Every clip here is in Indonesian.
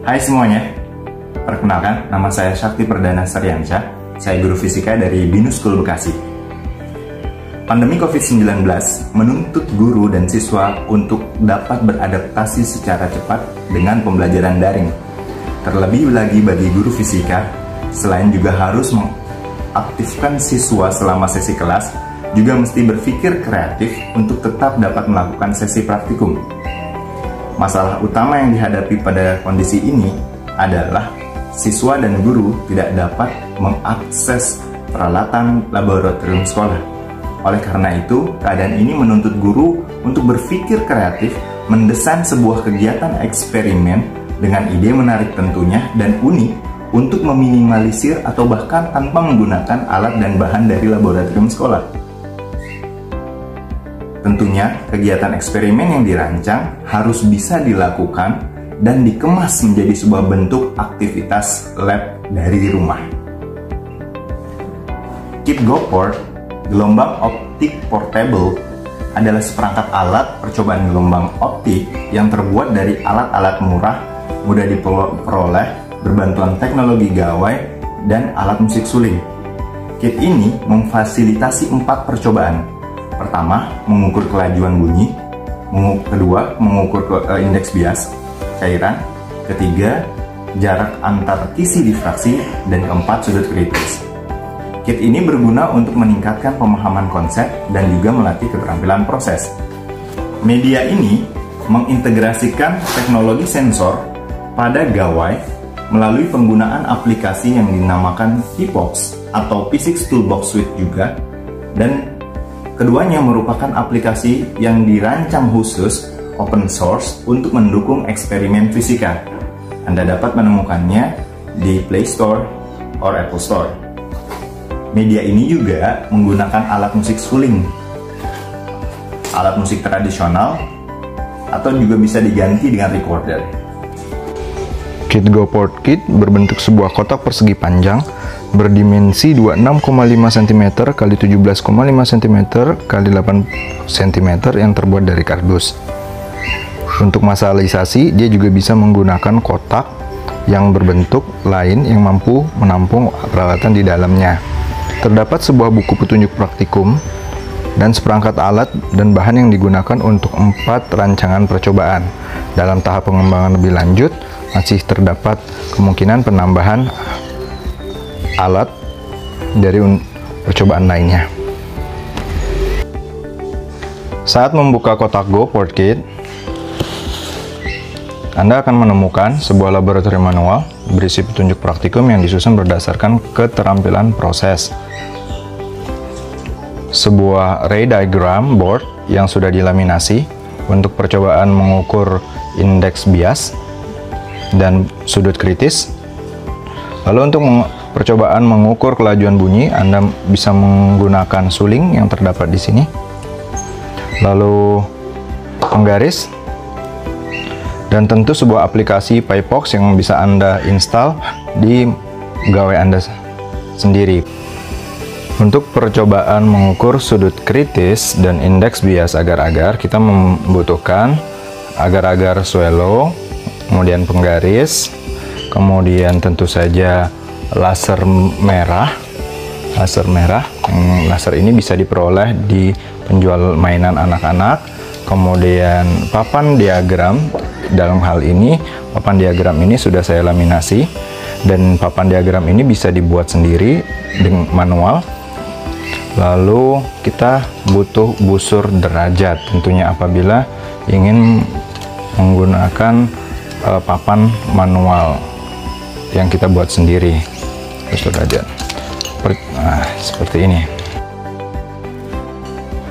Hai semuanya, perkenalkan nama saya Syakti Perdana Saryansyah. Saya guru fisika dari Binus School Bekasi. Pandemi COVID-19 menuntut guru dan siswa untuk dapat beradaptasi secara cepat dengan pembelajaran daring. Terlebih lagi bagi guru fisika, selain juga harus mengaktifkan siswa selama sesi kelas, juga mesti berpikir kreatif untuk tetap dapat melakukan sesi praktikum. Masalah utama yang dihadapi pada kondisi ini adalah siswa dan guru tidak dapat mengakses peralatan laboratorium sekolah. Oleh karena itu, keadaan ini menuntut guru untuk berpikir kreatif, mendesain sebuah kegiatan eksperimen dengan ide menarik tentunya dan unik untuk meminimalisir atau bahkan tanpa menggunakan alat dan bahan dari laboratorium sekolah. Tentunya, kegiatan eksperimen yang dirancang harus bisa dilakukan dan dikemas menjadi sebuah bentuk aktivitas lab dari rumah. Kit GoPort, gelombang optik portable, adalah seperangkat alat percobaan gelombang optik yang terbuat dari alat-alat murah, mudah diperoleh, berbantuan teknologi gawai, dan alat musik suling. Kit ini memfasilitasi 4 percobaan. Pertama, mengukur kelajuan bunyi. Kedua, mengukur indeks bias cairan. Ketiga, jarak antar kisi difraksi. Dan keempat, sudut kritis. Kit ini berguna untuk meningkatkan pemahaman konsep dan juga melatih keterampilan proses. Media ini mengintegrasikan teknologi sensor pada gawai melalui penggunaan aplikasi yang dinamakan T-Box atau Physics Toolbox Suite juga, dan keduanya merupakan aplikasi yang dirancang khusus open source untuk mendukung eksperimen fisika. Anda dapat menemukannya di Play Store or Apple Store. Media ini juga menggunakan alat musik suling, alat musik tradisional, atau juga bisa diganti dengan recorder. Kit GoPort Kit berbentuk sebuah kotak persegi panjang berdimensi 26,5 cm x 17,5 cm x 8 cm yang terbuat dari kardus. Untuk massalisasi, dia juga bisa menggunakan kotak yang berbentuk lain yang mampu menampung peralatan di dalamnya. Terdapat sebuah buku petunjuk praktikum dan seperangkat alat dan bahan yang digunakan untuk 4 rancangan percobaan. Dalam tahap pengembangan lebih lanjut, masih terdapat kemungkinan penambahan alat dari percobaan lainnya. Saat membuka kotak GoPort Kit, Anda akan menemukan sebuah laboratorium manual berisi petunjuk praktikum yang disusun berdasarkan keterampilan proses. Sebuah ray diagram board yang sudah dilaminasi untuk percobaan mengukur indeks bias dan sudut kritis. Lalu untuk percobaan mengukur kelajuan bunyi, Anda bisa menggunakan suling yang terdapat di sini. Lalu penggaris, dan tentu sebuah aplikasi PyPox yang bisa Anda install di gawai Anda sendiri. Untuk percobaan mengukur sudut kritis dan indeks bias agar-agar, kita membutuhkan agar-agar swallow, kemudian penggaris, kemudian tentu saja laser merah. Laser ini bisa diperoleh di penjual mainan anak-anak. Kemudian papan diagram. Dalam hal ini, papan diagram ini sudah saya laminasi, dan papan diagram ini bisa dibuat sendiri dengan manual. Lalu kita butuh busur derajat, tentunya apabila ingin menggunakan papan manual yang kita buat sendiri. Busur derajat. Seperti ini.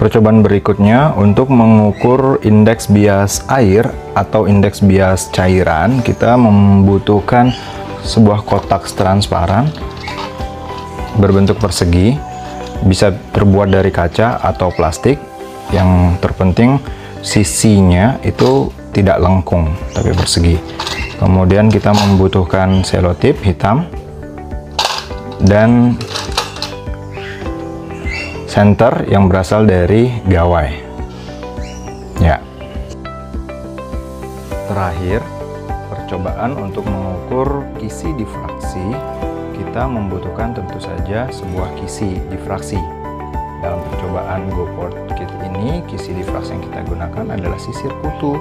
Percobaan berikutnya untuk mengukur indeks bias air atau indeks bias cairan, kita membutuhkan sebuah kotak transparan berbentuk persegi, bisa terbuat dari kaca atau plastik. Yang terpenting sisinya itu tidak lengkung tapi persegi. Kemudian kita membutuhkan selotip hitam dan senter yang berasal dari gawai. Ya. Terakhir, percobaan untuk mengukur kisi difraksi, kita membutuhkan tentu saja sebuah kisi difraksi. Dalam percobaan GoPort Kit ini, kisi difraksi yang kita gunakan adalah sisir kutu.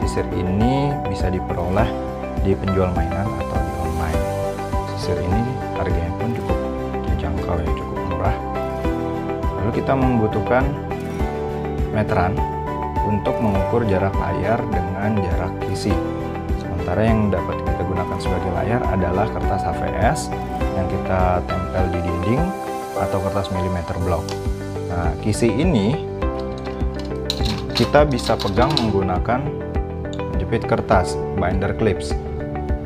Sisir ini bisa diperoleh di penjual mainan atau di online. Sisir ini harganya pun cukup terjangkau ya, cukup murah. Lalu kita membutuhkan meteran untuk mengukur jarak layar dengan jarak kisi. Sementara yang dapat kita gunakan sebagai layar adalah kertas HVS yang kita tempel di dinding atau kertas milimeter block. Nah, kisi ini kita bisa pegang menggunakan penjepit kertas, binder clips.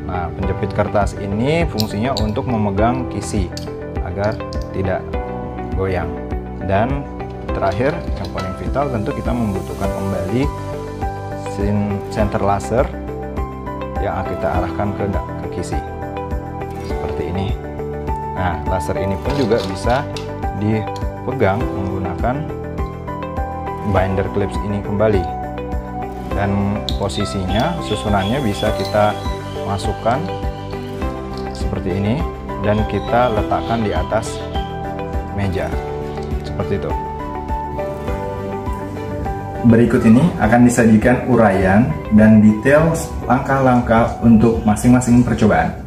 Nah, penjepit kertas ini fungsinya untuk memegang kisi agar tidak goyang. Dan terakhir, yang paling vital, tentu kita membutuhkan kembali senter laser yang kita arahkan ke kisi seperti ini. Nah, laser ini pun juga bisa dipegang menggunakan binder clips ini kembali, dan posisinya, susunannya bisa kita masukkan seperti ini dan kita letakkan di atas meja seperti itu. Berikut ini akan disajikan uraian dan detail langkah-langkah untuk masing-masing percobaan.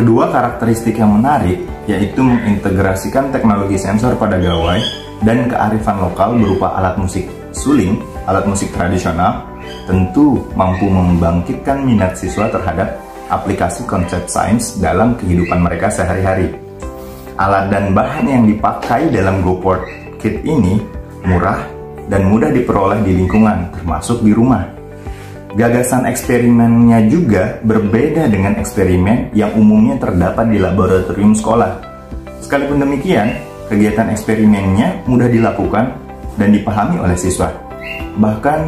Kedua karakteristik yang menarik yaitu mengintegrasikan teknologi sensor pada gawai dan kearifan lokal berupa alat musik suling, alat musik tradisional, tentu mampu membangkitkan minat siswa terhadap aplikasi konsep sains dalam kehidupan mereka sehari-hari. Alat dan bahan yang dipakai dalam GoPort Kit ini murah dan mudah diperoleh di lingkungan, termasuk di rumah. Gagasan eksperimennya juga berbeda dengan eksperimen yang umumnya terdapat di laboratorium sekolah. Sekalipun demikian, kegiatan eksperimennya mudah dilakukan dan dipahami oleh siswa. Bahkan,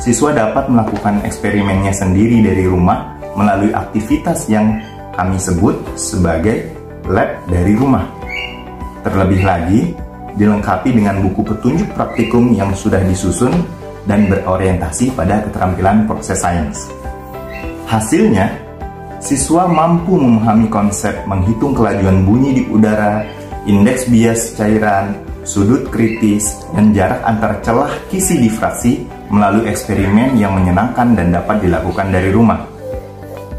siswa dapat melakukan eksperimennya sendiri dari rumah melalui aktivitas yang kami sebut sebagai lab dari rumah. Terlebih lagi, dilengkapi dengan buku petunjuk praktikum yang sudah disusun dan berorientasi pada keterampilan proses sains. Hasilnya, siswa mampu memahami konsep menghitung kelajuan bunyi di udara, indeks bias cairan, sudut kritis, dan jarak antar celah kisi difraksi melalui eksperimen yang menyenangkan dan dapat dilakukan dari rumah.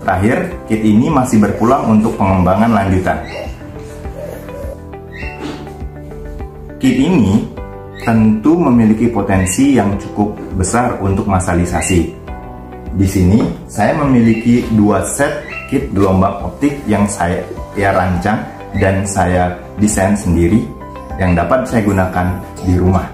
Terakhir, kit ini masih berpulang untuk pengembangan lanjutan. Kit ini tentu memiliki potensi yang cukup besar untuk masalisasi. Di sini saya memiliki 2 set kit gelombang optik yang saya rancang dan saya desain sendiri yang dapat saya gunakan di rumah.